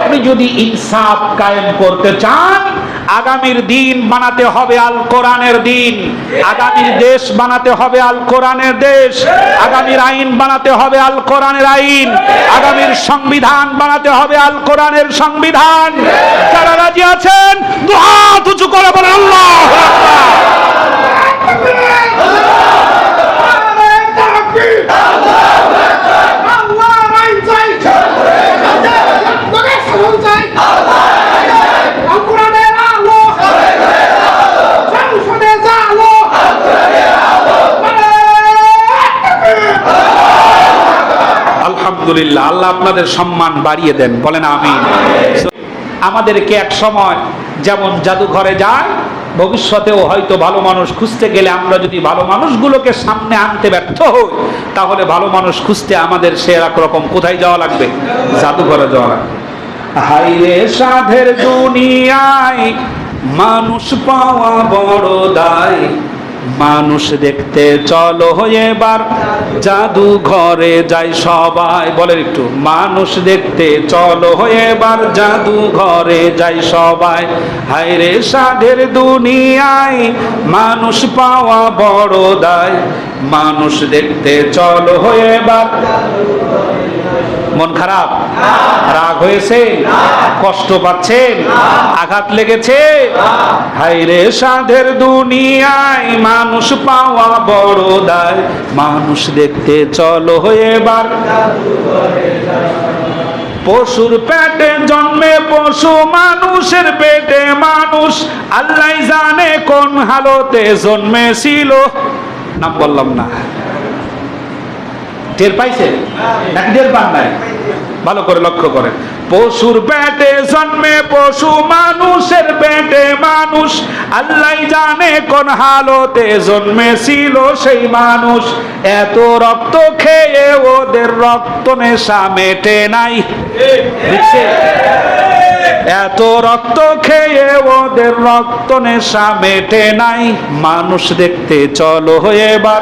আপনি যদি ইনসাফ কায়েম করতে চান, আগামীর দিন বানাতে হবে আল কোরআনের দিন, আগামীর দেশ বানাতে হবে আল কোরআনের দেশ, আগামীর আইন বানাতে হবে আল কোরআনের আইন, আগামীর সংবিধান বানাতে হবে আল কোরআনের সংবিধান। যারা রাজি আছেন দুই হাত উঁচু করে বলেন আল্লাহু আকবার। আলহামদুলিল্লাহ, আল্লাহ আপনাদের সম্মান বাড়িয়ে দেন, বলেন আমিন। আমাদেরকে এক সময় যেমন জাদুঘরে যায়, ভবিষ্যতেও হয়তো ভালো মানুষ খুঁজতে গেলে আমরা যদি ভালো মানুষগুলোকে সামনে আনতে ব্যর্থ হই, তাহলে ভালো মানুষ খুঁজতে আমাদের সে এক রকম কোথায় যাওয়া লাগবে? জাদুঘরে যাওয়া লাগবে। হাইরে সাধের দুনিয়ায় মানুষ পাওয়া বড় দায়, মানুষ দেখতে চলো এবার জাদুঘরে যাই সবাই। বলেন একটু, মানুষ দেখতে চলো এবার জাদুঘরে যাই সবাই। হায়রে সাধের দুনিয়ায় মানুষ পাওয়া বড় দায়, মানুষ দেখতে চলো এবার। মন খারাপ? রাগ হয়েছে? কষ্ট পাচ্ছেন? আঘাত লেগেছে? হায়রে সাধের দুনিয়ায় মানুষ পাওয়া বড় দায়, মানুষ দেখতে চলো এবার। পশুর পেটে জন্মে পশু, মানুষের পেটে মানুষ, আল্লাহ জানে কোন হালতে জন্মেছিল। নাম বললাম না, টের পাইছেন নাকি টের পান নাই? ভালো করে লক্ষ্য করেন। পশুর পেটে জন্মে পশু, মানুষের পেটে মানুষ, আল্লাহ জানে কোন হালতে জন্মেছিল সেই মানুষ। এত রক্ত খেয়ে ওদের রক্ত নেশা মেটে নাই। এত রক্ত খেয়ে ওদের রক্ত নেশা মেটে নাই, মানুষ দেখতে চলো এবার।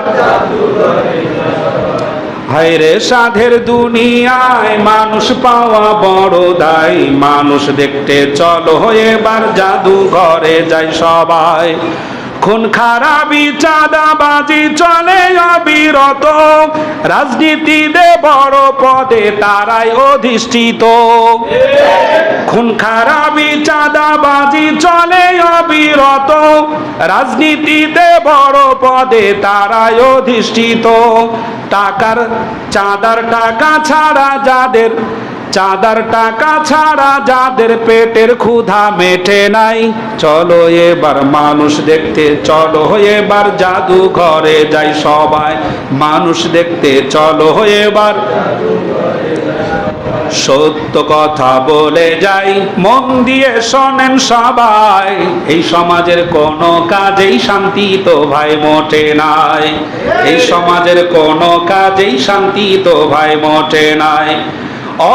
হায়রে সাধের দুনিয়ায় মানুষ পাওয়া বড় দায়, মানুষ দেখতে চলো এবার জাদুঘরে যাই সবাই। খুন খারাপি চাঁদাবাজি চলে অবিরত, রাজনীতিতে বড় পদে তারাই অধিষ্ঠিত। খুন খারাপি চাঁদাবাজি চলে অবিরত, রাজনীতিতে বড় পদে তারাই অধিষ্ঠিত। চাঁদার টাকা ছাড়া যাদের, চাঁদার টাকা ছাড়া যাদের পেটের ক্ষুধা মেটে নাই, চলো এবার মানুষ দেখতে চলো এবার জাদুঘরে যাই সবাই। মানুষ দেখতে চলো এবার। সত্য কথা বলে যাই, মন দিয়ে শোনেন সবাই, এই সমাজের কোনো কাজেই শান্তি তো ভাই মোটে নাই। এই সমাজের কোনো কাজেই শান্তি তো ভাই মোটে নাই।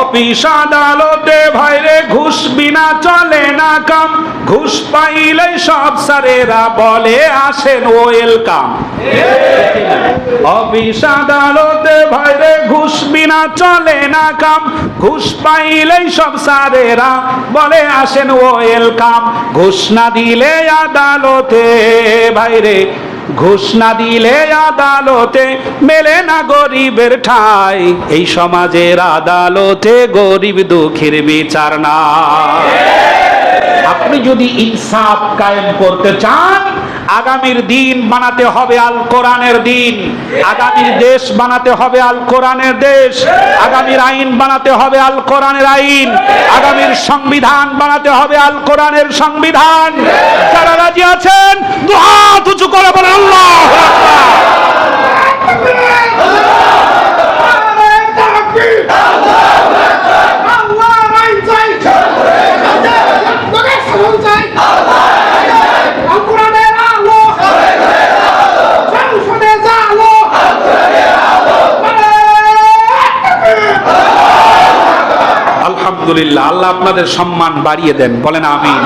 অফিস আদালতে ভাইরে ঘুষ বিনা চলে না কাম, ঘুষ পাইলে সব স্যারেরা বলে আসেন ওয়েলকাম। অফিস আদালতে ভাইরে ঘুষ বিনা চলে না কাম, ঘুষ পাইলে সব স্যারেরা বলে আসেন ওয়েলকাম। ঘুষ না দিলে আদালতে ভাইরে, ঘুষ না দিলে আদালতে মেলে না গরিবের ঠাই, এই সমাজের আদালতে গরিব দুঃখীর বিচার না। আপনি যদি ইনসাফ কায়েম করতে চান, আগামীর দিন বানাতে হবে আল কোরআনের দিন, আগামীর দেশ বানাতে হবে আল কোরআনের দেশ, আগামীর আইন বানাতে হবে আল কোরআনের আইন, আগামীর সংবিধান বানাতে হবে আল কোরআনের সংবিধান। যারা রাজি আছেন দুই হাত উঁচু করে বলেন আল্লাহু আলহামদুলিল্লাহ, আল্লাহ আপনাদের সম্মান বাড়িয়ে দেন, বলেন আমিন।